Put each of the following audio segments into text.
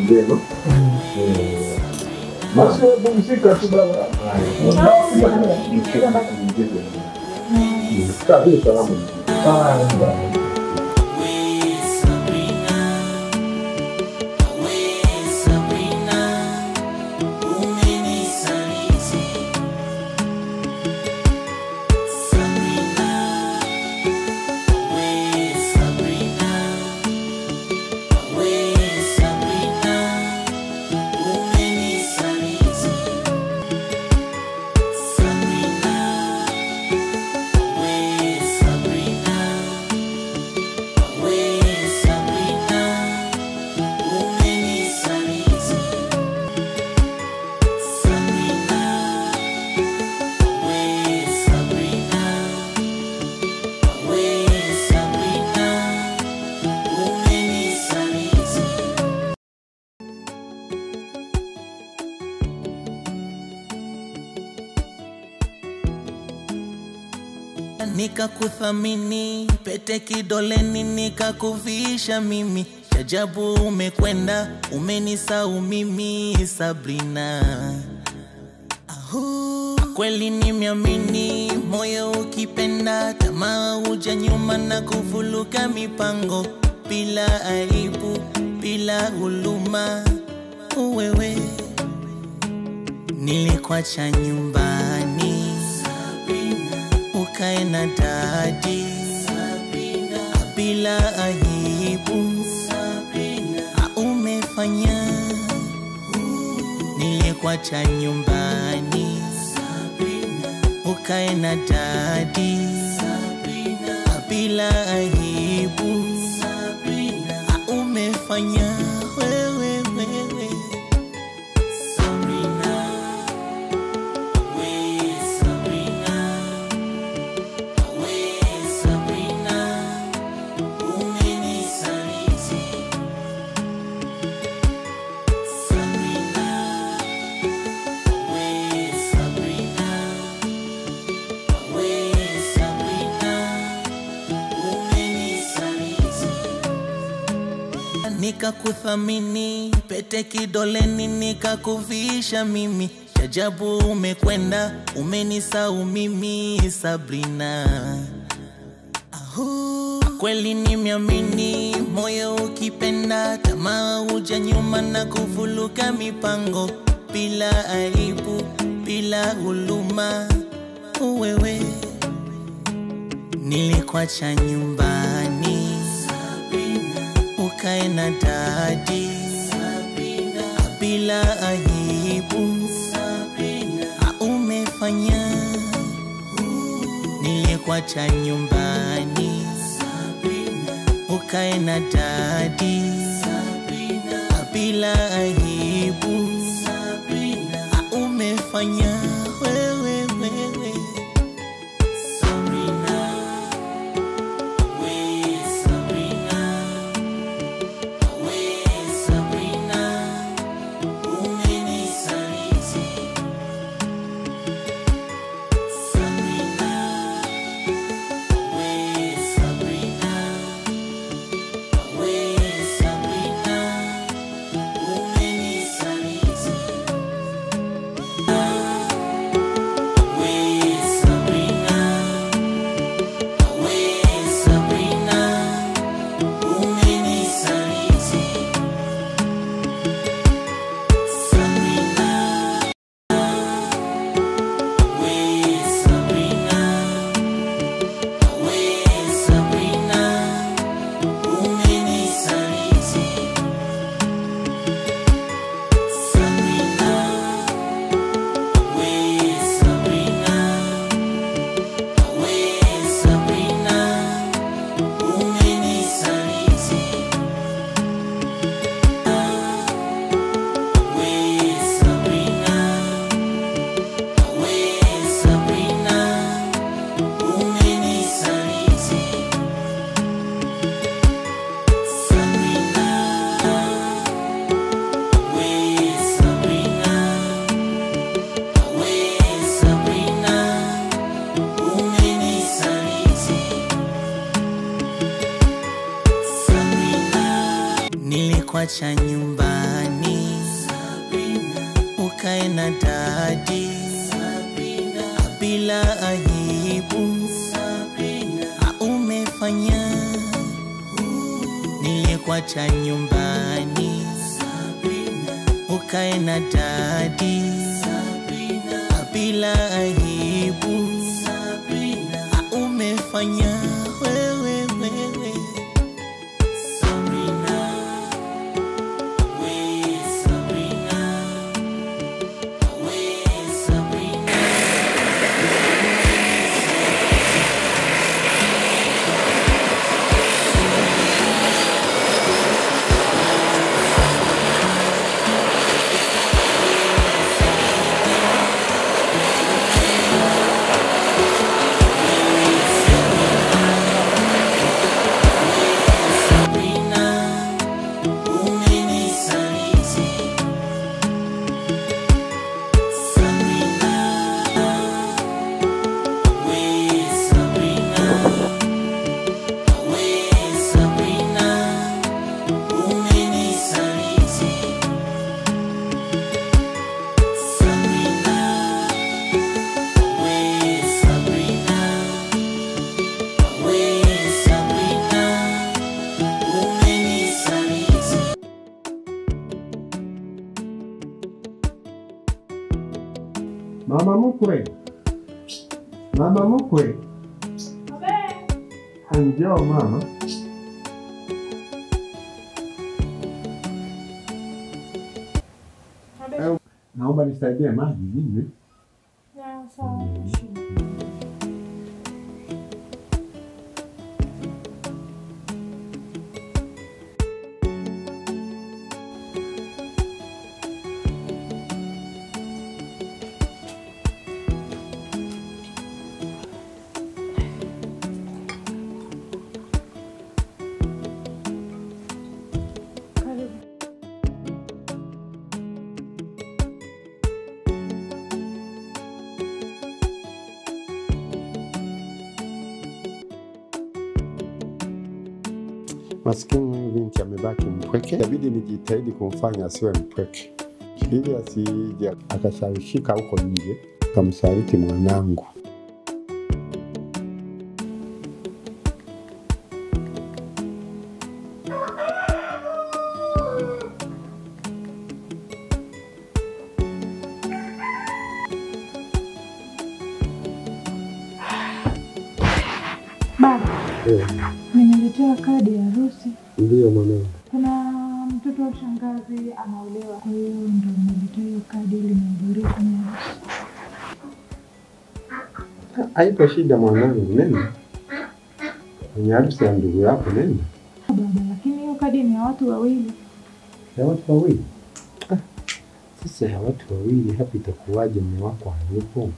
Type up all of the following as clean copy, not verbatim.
zenu. Basi pumzika tu baba. Kabisa salamu. Nikakuthamini pete kidoleni nikakuvisha mimi, ajabu umekwenda umenisahau mimi Sabrina. Kweli nimeamini moyo ukipenda tamaa uja nyuma na kuvuluka mipango bila aibu bila huluma. Wewe nilikuacha nyumbani ukae na dadi bila aibu umefanya. Nilikuacha nyumbani ukae na dadi bila aibu umefanya. Wewe nikakuthamini pete kidoleni nikakuvisha mimi, ajabu umekwenda umenisahau mimi Sabrina. Kweli nimeamini moyo ukipenda tamaa uja nyuma na kuvuluka mipango bila aibu bila huluma. Wewe nilikuacha nyumbani ukae na dadi bila aibu umefanya. Nilikuacha nyumbani ukae na dadi bila aibu umefanya. Wewe nilikuacha nyumbani dadi bila aibu. Umefanya nilikuacha nyumbani ukae na dadi bila aibu. Umefanya wewe Sabrina, we Sabrina, we Sabrina. Mama mkwe. Mama mkwe. Njoo mama. Naomba nisaidie maji ninywe. Sawa. Maskini binti amebaki mpweke. Inabidi nijitahidi kumfanya asiwe mpweke, ili asije akashawishika huko nje akamsaliti mwanangu. Baba, nimeletewa kadi ya harusi. Ndio mwanangu. Kuna mtoto wa shangazi anaolewa, kwa hiyo ndio nimeletewa hiyo kadi ili nihudhurie kwenye harusi. Haipo shida mwanangu, nenda kwenye harusi ya ndugu yako, nenda. Baba, lakini hiyo kadi ni ya watu wawili. Ya watu wawili? Sasa ya watu wawili hapa itakuwaje? Mume wako hayupo.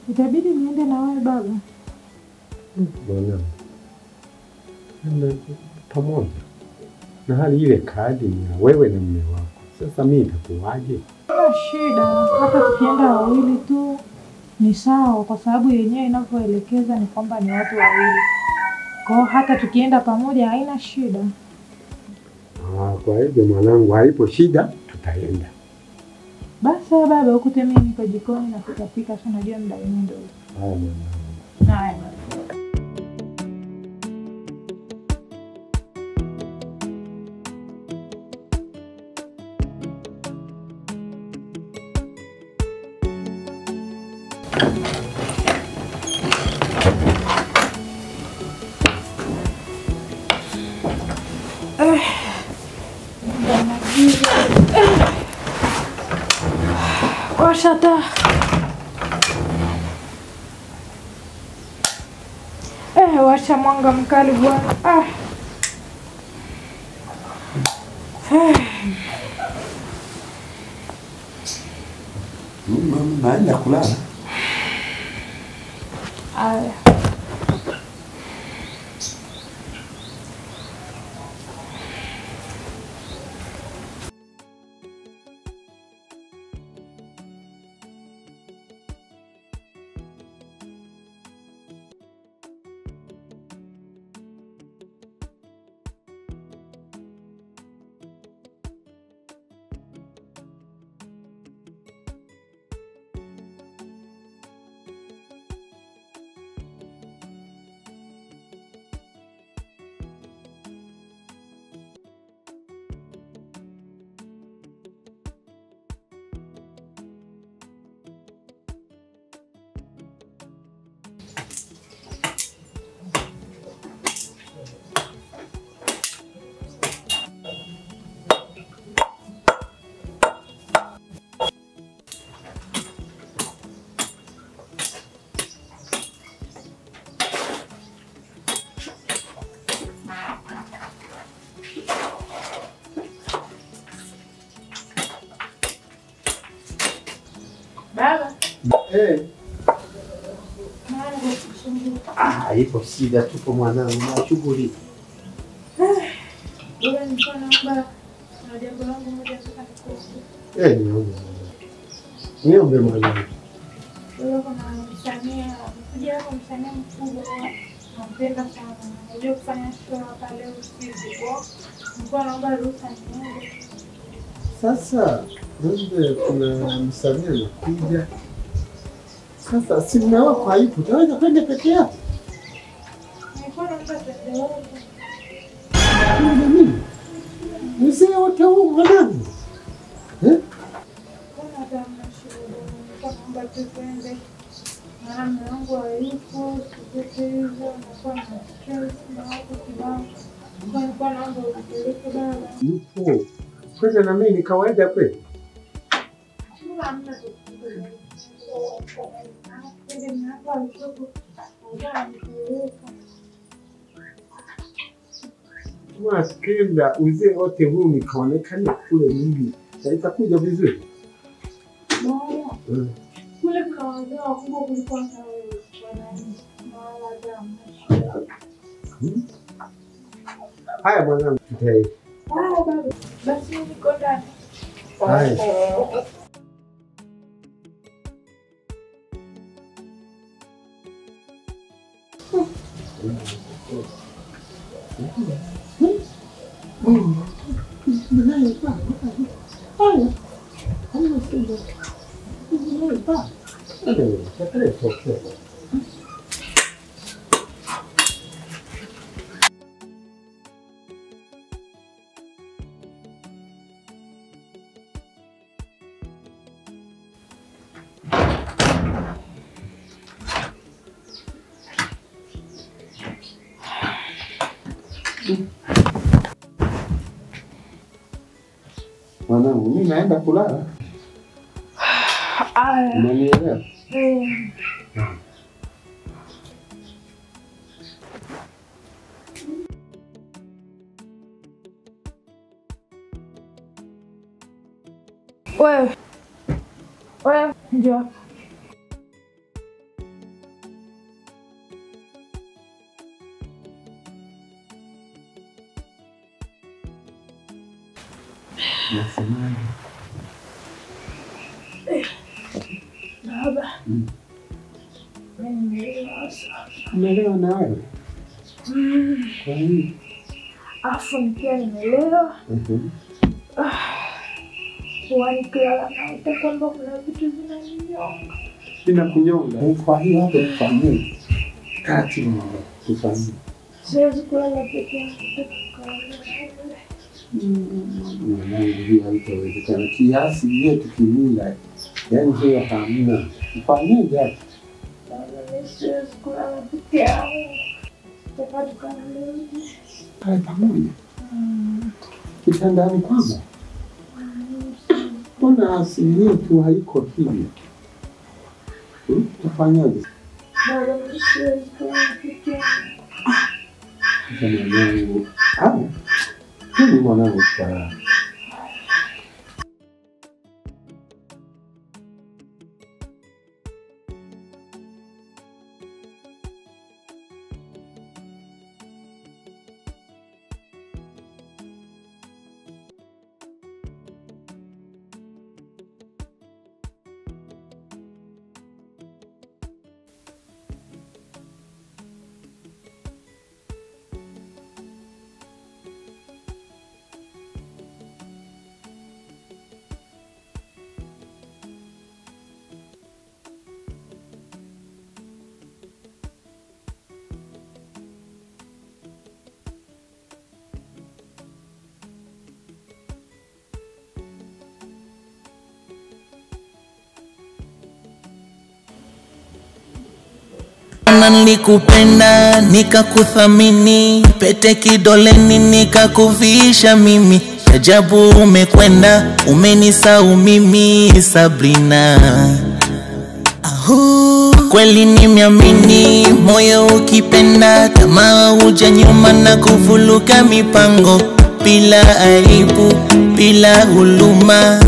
Itabidi niende na wewe baba. Bwana, nenda pamoja. Na hali ile kadi ni ya wewe na mume wako. Sasa mimi itakuwaje? Kuna shida, hata tukienda wawili tu ni sawa, kwa sababu yenyewe inavyoelekeza ni kwamba ni watu wawili. Kwa hiyo hata tukienda pamoja haina shida. Kwa hivyo mwanangu, haipo shida, tutaenda. Basi baba, ukute mimi niko jikoni na kupika, sio unajua muda wenyewe ndio. Haya mwanangu. Haya. Washa taa. Washa mwanga mkali bwana. Naenda kulala. Aya. Ipo shida, tupo mwanangu, na shughuli. Wewe nilikuwa naomba na jambo langu moja nataka nikuombe. Niombe mwanangu. Wewe kuna msanii, kuja hapo msanii mkubwa, nampenda sana. Unajua kufanya show hapa leo usiku. Nilikuwa naomba ruhusa niende. Sasa ndio kuna msanii anakuja. Sasa si mume wako hayupo, utaweza kwenda peke yako? Nilikuwa naomba twende wote. Mimi mzee wote huu mwanangu. Kuna hata mshuhuda. Nilikuwa naomba tu twende. Maana mume wangu hayupo, sikuti hivyo, nakuwa na stress na watu kibao. Nilikuwa naomba unipeleke baba. Yupo. Kwenda na mimi ni kawaida kweli? Kenda uzee wote huu nikaonekana kule mimi. Itakuja vizuri. Kule kuna wazee wakubwa kuliko hata wewe. Haya mwanangu, tutaenda. Basi niko ndani. Haya. Mwanangu, mimi naenda kulala. Unanielewa? Wewe njoo. Nasemaje? Baba. Umeelewa na wewe? Kwa nini? Afu nikiwa nimelewa. Nikilala naota kwamba kuna vitu vinaninyonga. Sina kunyonga. Kwa hiyo hapo tufanyie. Kati mwana, tufanyie. Siwezi kulala peke yangu. Mwanangu, hiyo haitawezekana. Kiasi yetu kimila. Yaani hiyo hamna. Tufanyeje hapo? Siwezi kulala peke yangu. Tupate kama leo. Kae pamoja. Kitandani kwanza. Mbona asili yetu haiko hivyo? Tufanyaje? Baba, siwezi kulala peke yangu. Mwanangu. Mimi mwanangu kwa Nilikupenda nikakuthamini, pete kidoleni nikakuvisha mimi. Ajabu umekwenda, umenisahau mimi Sabrina. Kweli nimeamini, moyo ukipenda, tamaa huja nyuma na kuvuluka mipango. Bila aibu, bila huluma,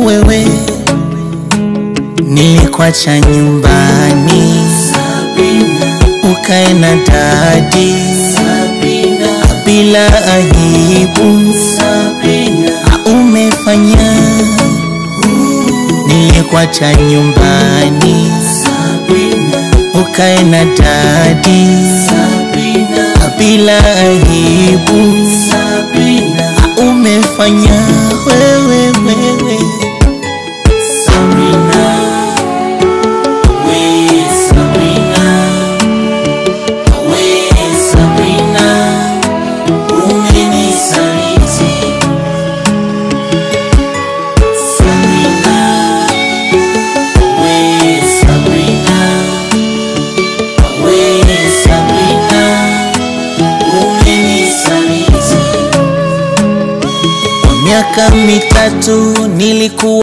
wewe Nilikuacha nyumbani Sabrina, ukae na dadi Sabrina, bila aibu Sabrina, umefanya. Nilikuacha nyumbani Sabrina, ukae na dadi Sabrina, bila aibu Sabrina, umefanya wewe. Sabrina, we Sabrina, we Sabrina, umenisaliti. Sabrina, we Sabrina, we Sabrina, umenisaliti. Kwa miaka mitatu nilikuwa